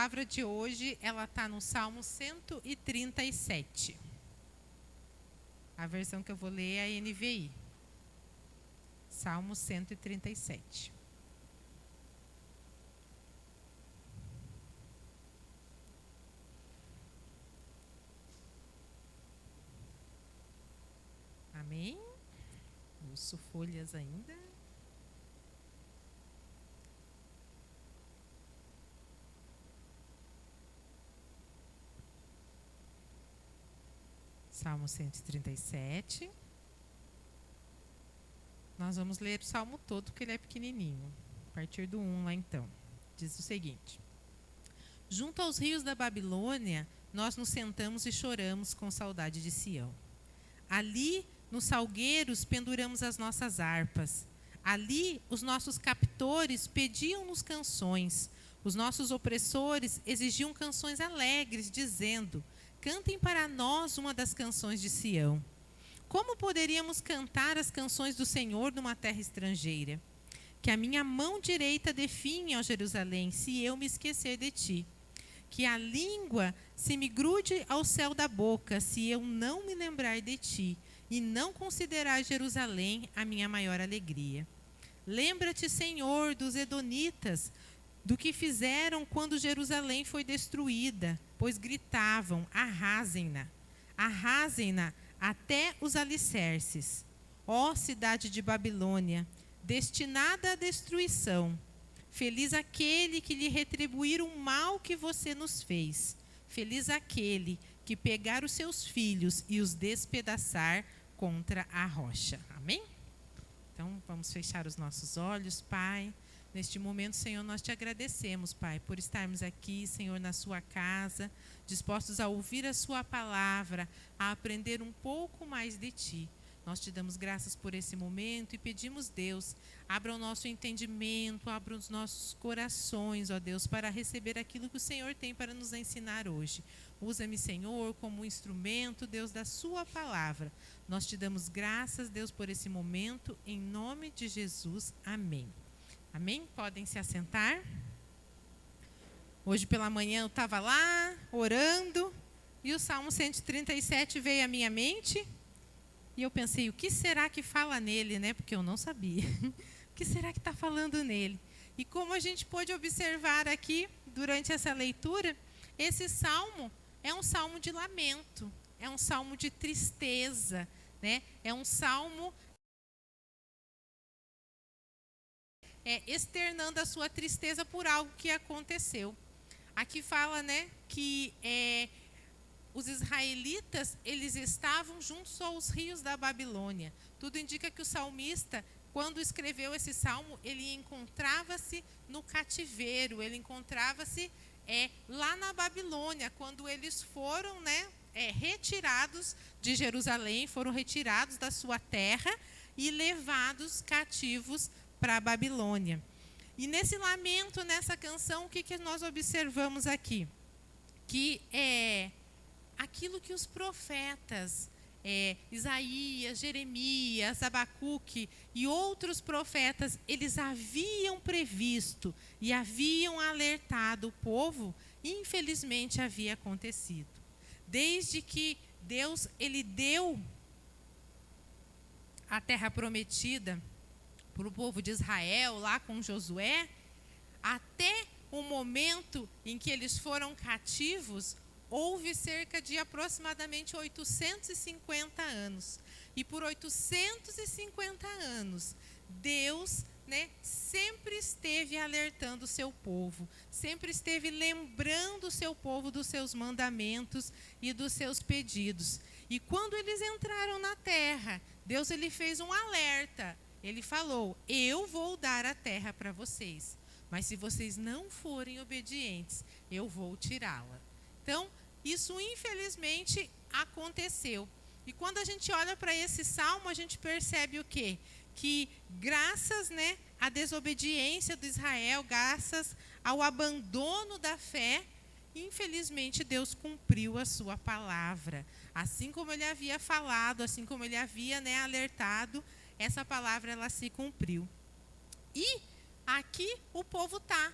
palavra de hoje, ela está no Salmo 137. A versão que eu vou ler é a NVI. Salmo 137. Amém? Uso folhas ainda. Salmo 137. Nós vamos ler o salmo todo, porque ele é pequenininho. A partir do 1 lá então. Diz o seguinte: Junto aos rios da Babilônia, nós nos sentamos e choramos com saudade de Sião. Ali, nos salgueiros, penduramos as nossas harpas. Ali, os nossos captores pediam-nos canções. Os nossos opressores exigiam canções alegres, dizendo: Cantem para nós uma das canções de Sião. Como poderíamos cantar as canções do Senhor numa terra estrangeira? Que a minha mão direita definhe, ó Jerusalém, se eu me esquecer de ti. Que a língua se me grude ao céu da boca, se eu não me lembrar de ti, e não considerar Jerusalém a minha maior alegria. Lembra-te, Senhor, dos edonitas, do que fizeram quando Jerusalém foi destruída, pois gritavam: arrasem-na, arrasem-na até os alicerces. Ó cidade de Babilônia, destinada à destruição, feliz aquele que lhe retribuir o mal que você nos fez. Feliz aquele que pegar os seus filhos e os despedaçar contra a rocha. Amém? Então, vamos fechar os nossos olhos, Pai. Neste momento, Senhor, nós te agradecemos, Pai, por estarmos aqui, Senhor, na sua casa, dispostos a ouvir a sua palavra, a aprender um pouco mais de ti. Nós te damos graças por esse momento e pedimos, Deus, abra o nosso entendimento, abra os nossos corações, ó Deus, para receber aquilo que o Senhor tem para nos ensinar hoje. Usa-me, Senhor, como instrumento, Deus, da sua palavra. Nós te damos graças, Deus, por esse momento, em nome de Jesus. Amém. Amém? Podem se assentar. Hoje pela manhã eu estava lá, orando, e o Salmo 137 veio à minha mente. E eu pensei, o que será que fala nele, né? Porque eu não sabia. O que será que está falando nele? E como a gente pôde observar aqui, durante essa leitura, esse salmo é um salmo de lamento, é um salmo de tristeza, né? É um salmo externando a sua tristeza por algo que aconteceu. Aqui fala, né, que os israelitas, eles estavam juntos aos rios da Babilônia. Tudo indica que o salmista, quando escreveu esse salmo, ele encontrava-se no cativeiro, ele encontrava-se lá na Babilônia, quando eles foram, né, retirados de Jerusalém, foram retirados da sua terra e levados cativos para a Babilônia. E nesse lamento, nessa canção, o que nós observamos aqui? Que aquilo que os profetas, Isaías, Jeremias, Abacuque e outros profetas, eles haviam previsto e haviam alertado o povo, infelizmente havia acontecido. Desde que Deus, ele deu a terra prometida para o povo de Israel, lá com Josué, até o momento em que eles foram cativos, houve cerca de aproximadamente 850 anos. E por 850 anos, Deus, né, sempre esteve alertando o seu povo, sempre esteve lembrando o seu povo dos seus mandamentos e dos seus pedidos. E quando eles entraram na terra, Deus, ele fez um alerta. Ele falou: eu vou dar a terra para vocês, mas se vocês não forem obedientes, eu vou tirá-la. Então, isso infelizmente aconteceu. E quando a gente olha para esse salmo, a gente percebe o quê? Que graças, né, à desobediência de Israel, graças ao abandono da fé, infelizmente Deus cumpriu a sua palavra. Assim como ele havia falado, assim como ele havia, né, alertado, essa palavra ela se cumpriu. E aqui o povo está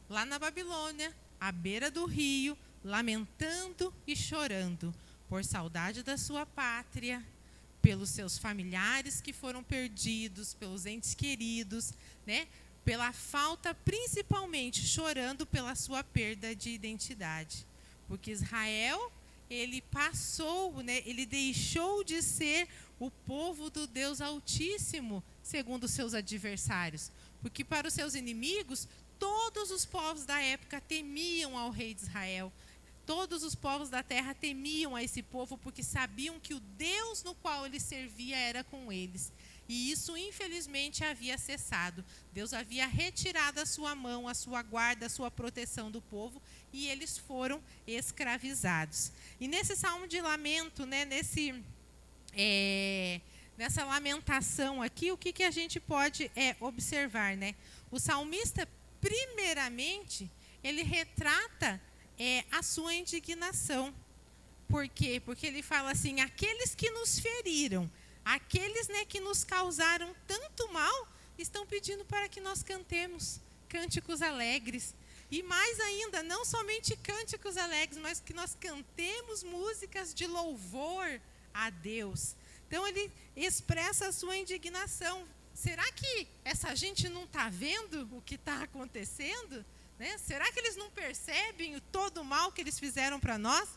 lá na Babilônia, à beira do rio, lamentando e chorando, por saudade da sua pátria, pelos seus familiares que foram perdidos, pelos entes queridos, né? Pela falta, principalmente chorando pela sua perda de identidade. Porque Israel, ele passou, né? Ele deixou de ser o povo do Deus Altíssimo, segundo os seus adversários. Porque para os seus inimigos, todos os povos da época temiam ao rei de Israel. Todos os povos da terra temiam a esse povo porque sabiam que o Deus no qual ele servia era com eles. E isso, infelizmente, havia cessado. Deus havia retirado a sua mão, a sua guarda, a sua proteção do povo, e eles foram escravizados. E nesse salmo de lamento, né, nessa lamentação aqui, o que a gente pode observar, né? O salmista, primeiramente, ele retrata a sua indignação. Por quê? Porque ele fala assim, aqueles que nos feriram, aqueles, né, que nos causaram tanto mal, estão pedindo para que nós cantemos cânticos alegres. E mais ainda, não somente cânticos alegres, mas que nós cantemos músicas de louvor a Deus. Então ele expressa a sua indignação. Será que essa gente não está vendo o que está acontecendo? Né? Será que eles não percebem todo o mal que eles fizeram para nós?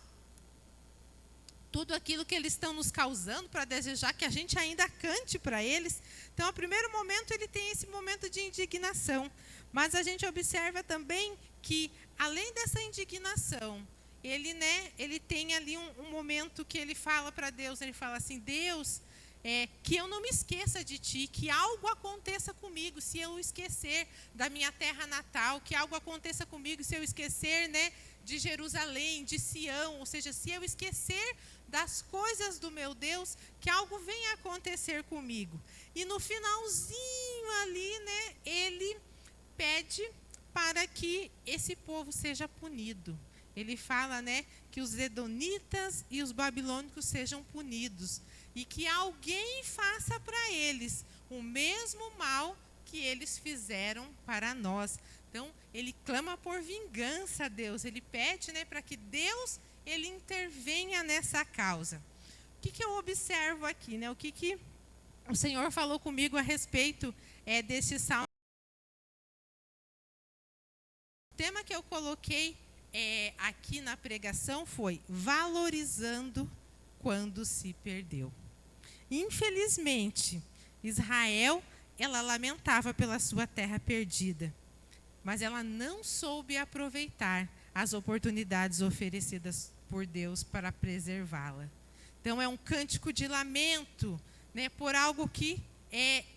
Tudo aquilo que eles estão nos causando para desejar que a gente ainda cante para eles. Então, ao primeiro momento, ele tem esse momento de indignação. Mas a gente observa também que, além dessa indignação, ele tem ali um momento que ele fala para Deus, ele fala assim, Deus, que eu não me esqueça de ti, que algo aconteça comigo se eu esquecer da minha terra natal, que algo aconteça comigo se eu esquecer, né, de Jerusalém, de Sião, ou seja, se eu esquecer das coisas do meu Deus, que algo venha acontecer comigo. E no finalzinho ali, né, ele pede para que esse povo seja punido. Ele fala, né, que os edonitas e os babilônicos sejam punidos e que alguém faça para eles o mesmo mal que eles fizeram para nós. Então, ele clama por vingança a Deus. Ele pede, né, para que Deus ele intervenha nessa causa. O que eu observo aqui, né? O que o Senhor falou comigo a respeito deste salmo? O tema que eu coloquei aqui na pregação foi valorizando quando se perdeu. Infelizmente, Israel, ela lamentava pela sua terra perdida, mas ela não soube aproveitar as oportunidades oferecidas por Deus para preservá-la. Então, é um cântico de lamento, né, por algo que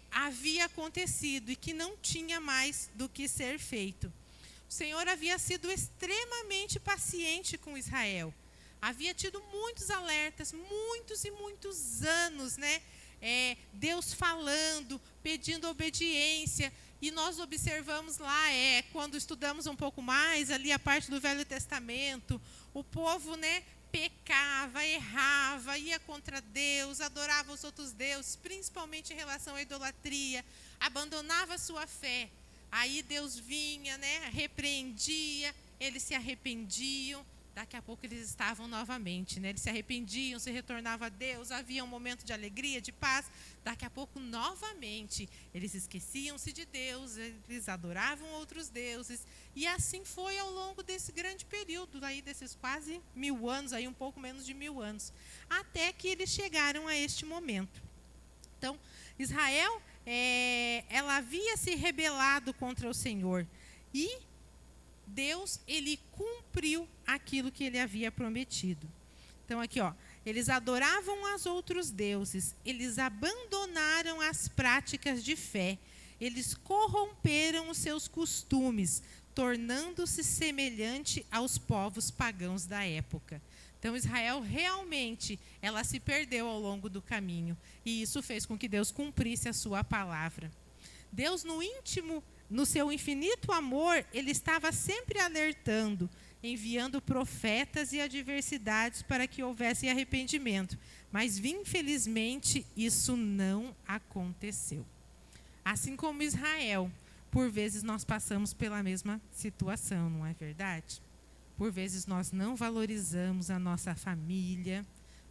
havia acontecido e que não tinha mais do que ser feito. O Senhor havia sido extremamente paciente com Israel. Havia tido muitos alertas, muitos e muitos anos, né? Deus falando, pedindo obediência. E nós observamos lá, quando estudamos um pouco mais, ali a parte do Velho Testamento, o povo, né, pecava, errava, ia contra Deus, adorava os outros deuses, principalmente em relação à idolatria, abandonava a sua fé. Aí Deus vinha, né, repreendia, eles se arrependiam, daqui a pouco eles estavam novamente, né? Eles se arrependiam, se retornavam a Deus, havia um momento de alegria, de paz, daqui a pouco novamente eles esqueciam-se de Deus, eles adoravam outros deuses, e assim foi ao longo desse grande período, aí desses quase 1000 anos, aí um pouco menos de 1000 anos, até que eles chegaram a este momento. Então, Israel, ela havia se rebelado contra o Senhor, e Deus, ele cumpriu aquilo que ele havia prometido. Então aqui, eles adoravam aos outros deuses, eles abandonaram as práticas de fé, eles corromperam os seus costumes, tornando-se semelhante aos povos pagãos da época. Então Israel realmente, ela se perdeu ao longo do caminho, e isso fez com que Deus cumprisse a sua palavra. Deus, no seu infinito amor, ele estava sempre alertando, enviando profetas e adversidades para que houvesse arrependimento. Mas, infelizmente, isso não aconteceu. Assim como Israel, por vezes nós passamos pela mesma situação, não é verdade? Por vezes nós não valorizamos a nossa família,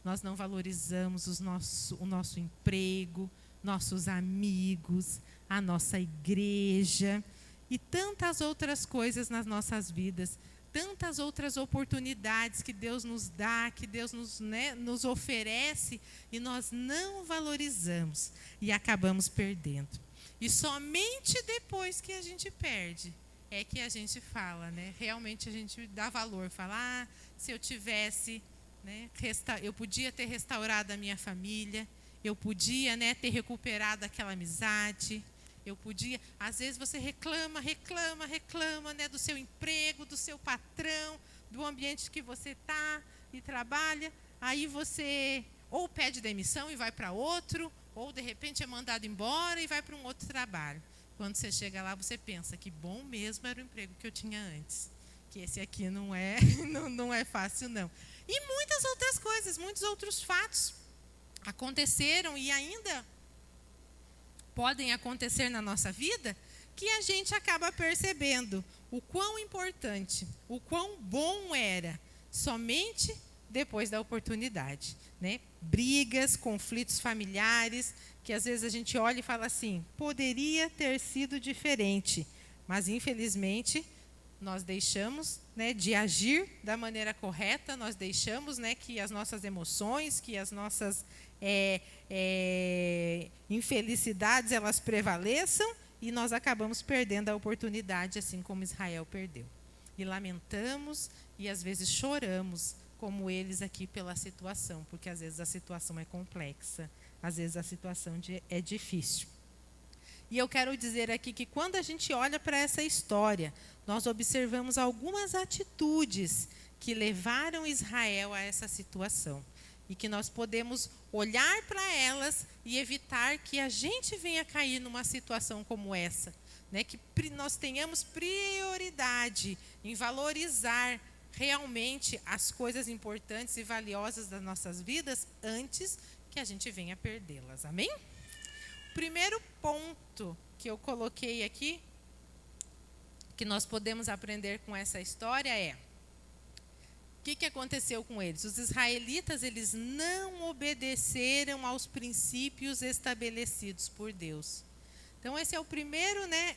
nós não valorizamos o nosso emprego, nossos amigos, a nossa igreja e tantas outras coisas nas nossas vidas, tantas outras oportunidades que Deus nos dá, que Deus nos oferece e nós não valorizamos e acabamos perdendo. E somente depois que a gente perde é que a gente fala, né? Realmente a gente dá valor, fala, se eu tivesse, né, eu podia ter restaurado a minha família, eu podia, né, ter recuperado aquela amizade, eu podia. Às vezes você reclama, né, do seu emprego, do seu patrão, do ambiente que você está e trabalha, aí você ou pede demissão e vai para outro, ou de repente é mandado embora e vai para um outro trabalho. Quando você chega lá, você pensa que bom mesmo era o emprego que eu tinha antes, que esse aqui não é, não é fácil não. E muitas outras coisas, muitos outros fatos aconteceram e ainda podem acontecer na nossa vida, que a gente acaba percebendo o quão importante, o quão bom era, somente depois da oportunidade, né? Brigas, conflitos familiares, que às vezes a gente olha e fala assim, poderia ter sido diferente, mas infelizmente nós deixamos, né, de agir da maneira correta, nós deixamos, né, que as nossas emoções, que as nossas infelicidades, elas prevaleçam e nós acabamos perdendo a oportunidade, assim como Israel perdeu. E lamentamos e às vezes choramos, como eles aqui, pela situação, porque às vezes a situação é complexa, às vezes a situação é difícil. E eu quero dizer aqui que quando a gente olha para essa história, nós observamos algumas atitudes que levaram Israel a essa situação. E que nós podemos olhar para elas e evitar que a gente venha cair numa situação como essa, né? Que nós tenhamos prioridade em valorizar realmente as coisas importantes e valiosas das nossas vidas antes que a gente venha perdê-las. Amém? O primeiro ponto que eu coloquei aqui, que nós podemos aprender com essa história é: o que aconteceu com eles? Os israelitas, eles não obedeceram aos princípios estabelecidos por Deus. Então esse é o primeiro, né,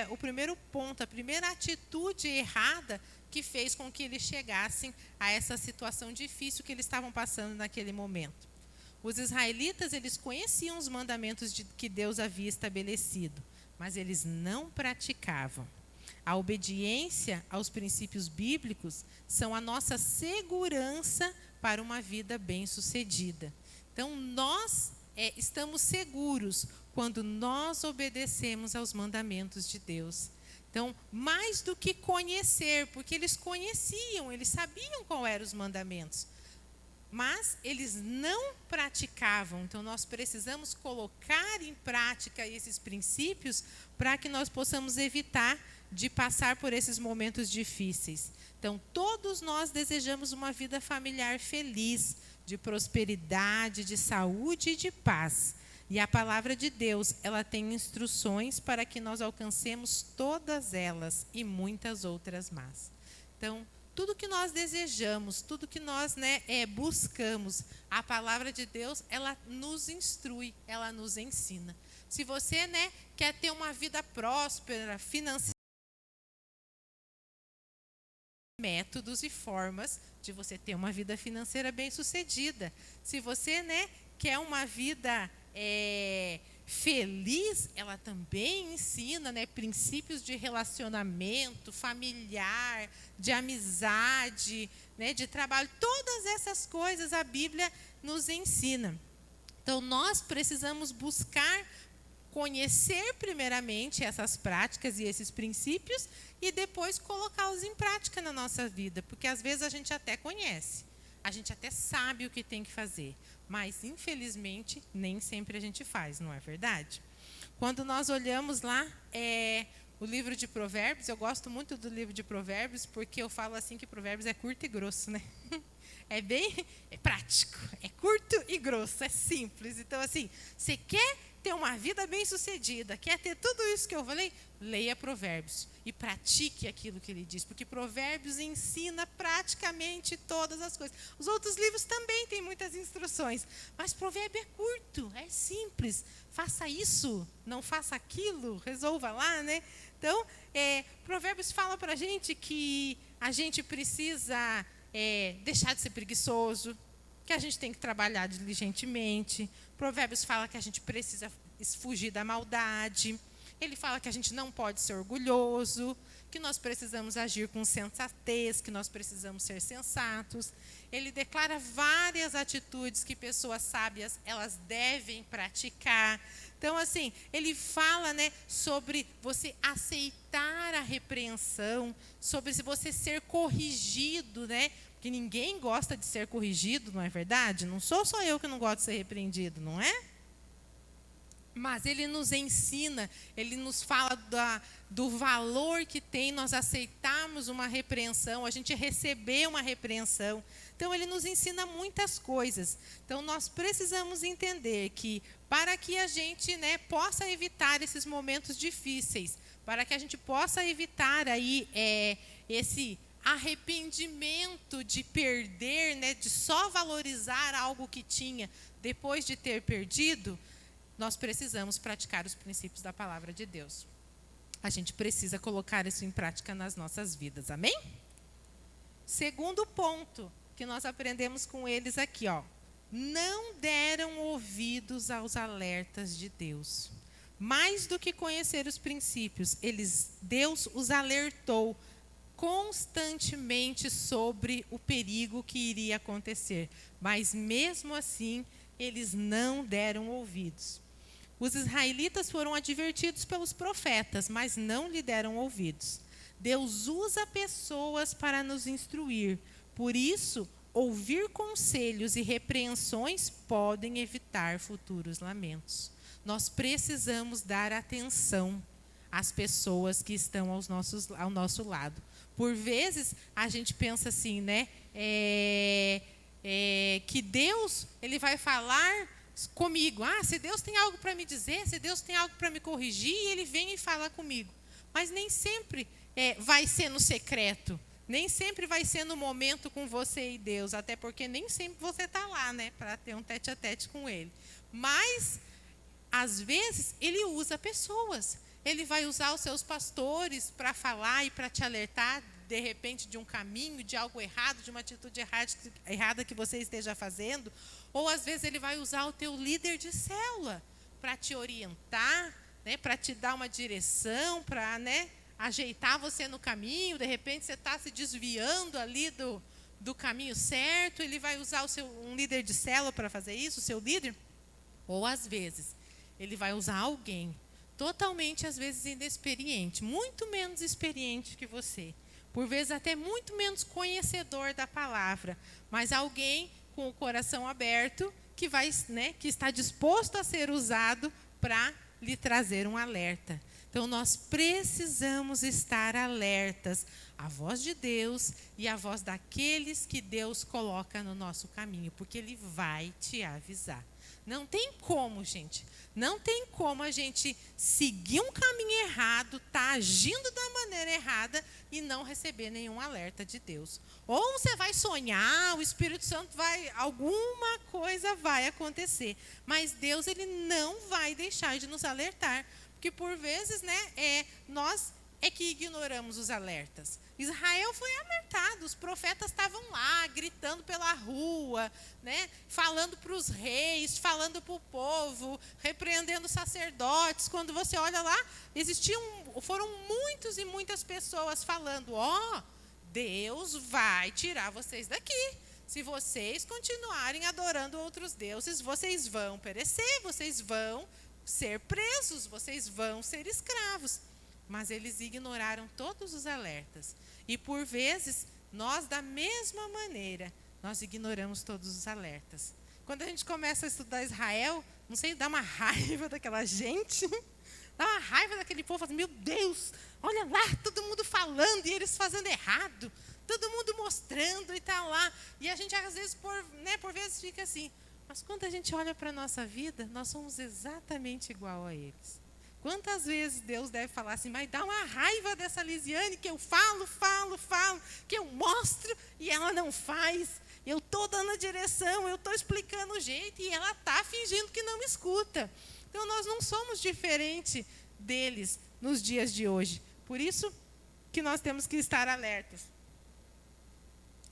o primeiro ponto, a primeira atitude errada que fez com que eles chegassem a essa situação difícil que eles estavam passando naquele momento. Os israelitas, eles conheciam os mandamentos que Deus havia estabelecido, mas eles não praticavam. A obediência aos princípios bíblicos são a nossa segurança para uma vida bem-sucedida. Então, nós estamos seguros quando nós obedecemos aos mandamentos de Deus. Então, mais do que conhecer, porque eles conheciam, eles sabiam qual eram os mandamentos, mas eles não praticavam. Então, nós precisamos colocar em prática esses princípios para que nós possamos evitar de passar por esses momentos difíceis. Então, todos nós desejamos uma vida familiar feliz, de prosperidade, de saúde e de paz. E a palavra de Deus, ela tem instruções para que nós alcancemos todas elas e muitas outras mais. Então, tudo que nós desejamos, tudo que nós, né, buscamos, a palavra de Deus, ela nos instrui, ela nos ensina. Se você, né, quer ter uma vida próspera, financeira, métodos e formas de você ter uma vida financeira bem-sucedida. Se você, né, quer uma vida feliz, ela também ensina, né, princípios de relacionamento familiar, de amizade, né, de trabalho. Todas essas coisas a Bíblia nos ensina. Então, nós precisamos buscar conhecer primeiramente essas práticas e esses princípios e depois colocá-los em prática na nossa vida, porque às vezes a gente até conhece, a gente até sabe o que tem que fazer, mas infelizmente nem sempre a gente faz, não é verdade? Quando nós olhamos lá o livro de Provérbios, eu gosto muito do livro de Provérbios, porque eu falo assim que Provérbios é curto e grosso, né? É prático, é curto e grosso, é simples. Então, assim, você quer ter uma vida bem-sucedida, quer ter tudo isso que eu falei, leia Provérbios e pratique aquilo que ele diz, porque Provérbios ensina praticamente todas as coisas. Os outros livros também têm muitas instruções, mas Provérbio é curto, é simples. Faça isso, não faça aquilo, resolva lá, né? Então, Provérbios fala para a gente que a gente precisa deixar de ser preguiçoso, que a gente tem que trabalhar diligentemente. Provérbios fala que a gente precisa fugir da maldade. Ele fala que a gente não pode ser orgulhoso, que nós precisamos agir com sensatez, que nós precisamos ser sensatos. Ele declara várias atitudes que pessoas sábias elas devem praticar. Então, assim, ele fala, né, sobre você aceitar a repreensão, sobre se você ser corrigido, né? Porque ninguém gosta de ser corrigido, não é verdade? Não sou só eu que não gosto de ser repreendido, não é? Mas ele nos ensina, ele nos fala do valor que tem nós aceitarmos uma repreensão, a gente receber uma repreensão. Então, ele nos ensina muitas coisas. Então, nós precisamos entender que, para que a gente, né, possa evitar esses momentos difíceis, para que a gente possa evitar aí, esse arrependimento de perder, né, de só valorizar algo que tinha depois de ter perdido, nós precisamos praticar os princípios da palavra de Deus. A gente precisa colocar isso em prática nas nossas vidas, amém? Segundo ponto que nós aprendemos com eles aqui, ó. Não deram ouvidos aos alertas de Deus. Mais do que conhecer os princípios, Deus os alertou constantemente sobre o perigo que iria acontecer. Mas mesmo assim, eles não deram ouvidos. Os israelitas foram advertidos pelos profetas, mas não lhe deram ouvidos. Deus usa pessoas para nos instruir. Por isso, ouvir conselhos e repreensões podem evitar futuros lamentos. Nós precisamos dar atenção às pessoas que estão ao nosso lado. Por vezes, a gente pensa assim, né? Que Deus ele vai falar comigo. Se Deus tem algo para me dizer, se Deus tem algo para me corrigir, ele vem e fala comigo. Mas nem sempre vai ser no secreto. Nem sempre vai ser no momento com você e Deus. Até porque nem sempre você está lá, né? Para ter um tete-a-tete com ele. Mas, às vezes, ele usa pessoas. Ele vai usar os seus pastores para falar e para te alertar, de repente, de um caminho, de algo errado, de uma atitude errada que você esteja fazendo. Ou, às vezes, ele vai usar o teu líder de célula para te orientar, né, para te dar uma direção, para, né, ajeitar você no caminho. De repente, você está se desviando ali do caminho certo. Ele vai usar um líder de célula para fazer isso, o seu líder. Ou, às vezes, ele vai usar alguém totalmente, às vezes, inexperiente, muito menos experiente que você. Por vezes, até muito menos conhecedor da palavra. Mas alguém com o coração aberto, que está disposto a ser usado para lhe trazer um alerta. Então, nós precisamos estar alertas à voz de Deus e à voz daqueles que Deus coloca no nosso caminho, porque Ele vai te avisar. Não tem como, gente. Não tem como a gente seguir um caminho errado, tá agindo da maneira errada e não receber nenhum alerta de Deus. Ou você vai sonhar, o Espírito Santo alguma coisa vai acontecer. Mas Deus, ele não vai deixar de nos alertar. Porque por vezes, né, nós que ignoramos os alertas. Israel foi alertado, os profetas estavam lá, gritando pela rua, né, falando para os reis, falando para o povo, repreendendo os sacerdotes. Quando você olha lá, foram muitos e muitas pessoas falando, Deus vai tirar vocês daqui. Se vocês continuarem adorando outros deuses, vocês vão perecer, vocês vão ser presos, vocês vão ser escravos. Mas eles ignoraram todos os alertas. E por vezes, nós da mesma maneira, nós ignoramos todos os alertas. Quando a gente começa a estudar Israel, não sei, dá uma raiva daquela gente, dá uma raiva daquele povo, meu Deus, olha lá, todo mundo falando e eles fazendo errado, todo mundo mostrando e tá lá. E a gente às vezes, por vezes fica assim, Mas quando a gente olha para a nossa vida, nós somos exatamente igual a eles. Quantas vezes Deus deve falar assim, mas dá uma raiva dessa Lisiane, que eu falo, que eu mostro e ela não faz. Eu estou dando a direção, eu estou explicando o jeito e ela está fingindo que não me escuta. Então, nós não somos diferentes deles nos dias de hoje. Por isso que nós temos que estar alertas.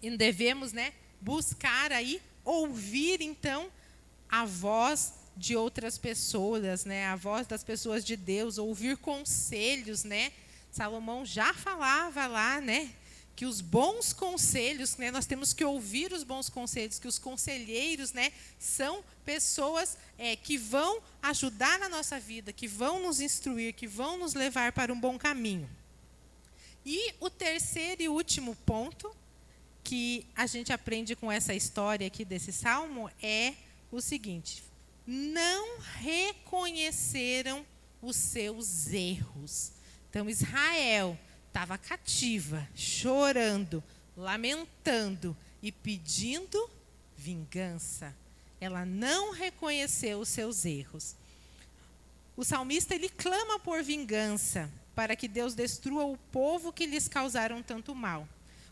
E devemos, buscar aí, ouvir, então, a voz de outras pessoas, a voz das pessoas de Deus, ouvir conselhos, Salomão já falava lá, que os bons conselhos, nós temos que ouvir os bons conselhos, que os conselheiros, são pessoas que vão ajudar na nossa vida, que vão nos instruir, que vão nos levar para um bom caminho. E o terceiro e último ponto que a gente aprende com essa história aqui desse salmo é o seguinte: não reconheceram os seus erros. Então, Israel estava cativa, chorando, lamentando e pedindo vingança. Ela não reconheceu os seus erros. O salmista, ele clama por vingança, para que Deus destrua o povo que lhes causaram tanto mal.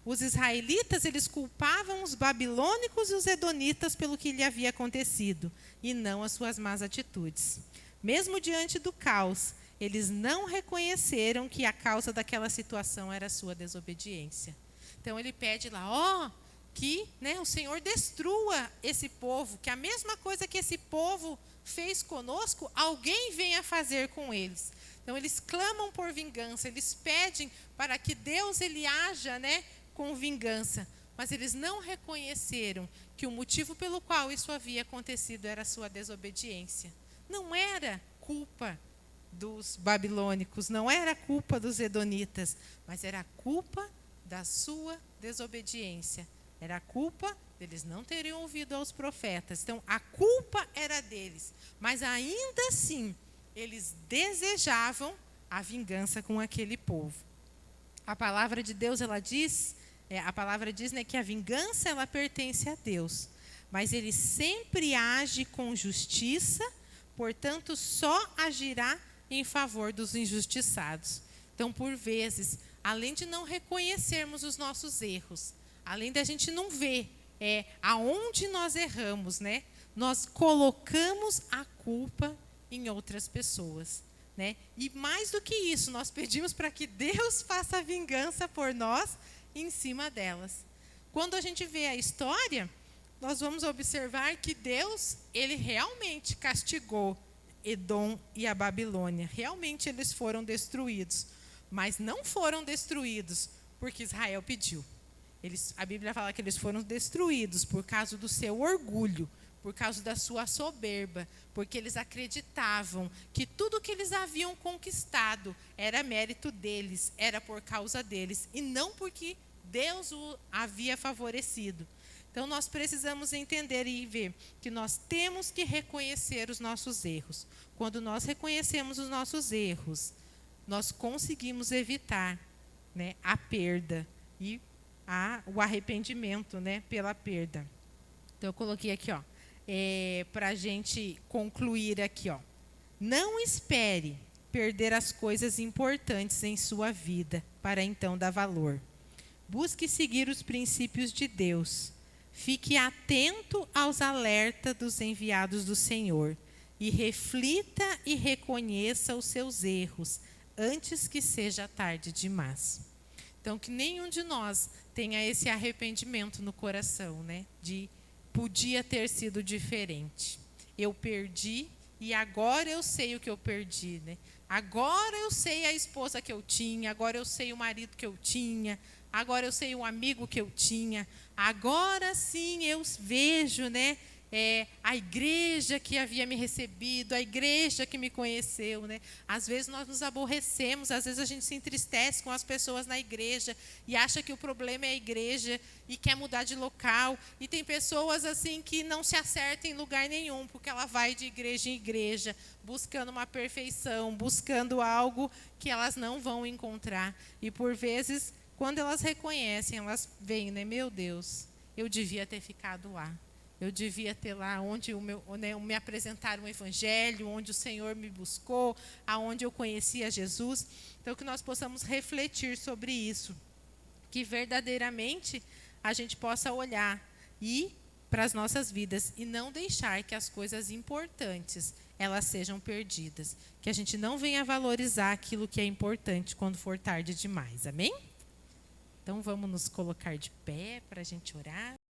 Os israelitas, eles culpavam os babilônicos e os edonitas pelo que lhe havia acontecido, e não as suas más atitudes. Mesmo diante do caos, eles não reconheceram que a causa daquela situação era a sua desobediência. Então, ele pede lá, que o Senhor destrua esse povo, que a mesma coisa que esse povo fez conosco, alguém venha fazer com eles. Então, eles clamam por vingança, eles pedem para que Deus ele haja, com vingança. Mas eles não reconheceram que o motivo pelo qual isso havia acontecido era a sua desobediência. Não era culpa dos babilônicos, não era culpa dos edonitas, mas era culpa da sua desobediência. Era culpa deles não terem ouvido aos profetas. Então, a culpa era deles. Mas ainda assim, eles desejavam a vingança com aquele povo. A palavra de Deus, ela diz, que a vingança, ela pertence a Deus. Mas ele sempre age com justiça, portanto, só agirá em favor dos injustiçados. Então, por vezes, além de não reconhecermos os nossos erros, além de a gente não ver aonde nós erramos, nós colocamos a culpa em outras pessoas. E mais do que isso, nós pedimos para que Deus faça a vingança por nós em cima delas. Quando a gente vê a história, nós vamos observar que Deus, ele realmente castigou Edom e a Babilônia. Realmente eles foram destruídos, mas não foram destruídos porque Israel pediu. A Bíblia fala que eles foram destruídos por causa do seu orgulho, por causa da sua soberba, porque eles acreditavam que tudo que eles haviam conquistado era mérito deles, era por causa deles, e não porque Deus o havia favorecido. Então, nós precisamos entender e ver que nós temos que reconhecer os nossos erros. Quando nós reconhecemos os nossos erros, nós conseguimos evitar a perda e o arrependimento pela perda. Então, eu coloquei aqui, para a gente concluir aqui, não espere perder as coisas importantes em sua vida para então dar valor. Busque seguir os princípios de Deus. Fique atento aos alertas dos enviados do Senhor e reflita e reconheça os seus erros antes que seja tarde demais. Então, que nenhum de nós tenha esse arrependimento no coração, de podia ter sido diferente. Eu perdi e agora eu sei o que eu perdi, Agora eu sei a esposa que eu tinha, agora eu sei o marido que eu tinha, agora eu sei o amigo que eu tinha, agora sim eu vejo, a igreja que havia me recebido, a igreja que me conheceu, Às vezes nós nos aborrecemos, às vezes a gente se entristece com as pessoas na igreja e acha que o problema é a igreja e quer mudar de local. E tem pessoas assim que não se acertam em lugar nenhum, porque ela vai de igreja em igreja, buscando uma perfeição, buscando algo que elas não vão encontrar. E por vezes, quando elas reconhecem, elas veem, meu Deus, eu devia ter ficado lá. Eu devia ter lá onde me apresentaram o Evangelho, onde o Senhor me buscou, aonde eu conhecia Jesus. Então, que nós possamos refletir sobre isso. Que verdadeiramente a gente possa olhar para as nossas vidas e não deixar que as coisas importantes elas sejam perdidas. Que a gente não venha valorizar aquilo que é importante quando for tarde demais. Amém? Então, vamos nos colocar de pé para a gente orar.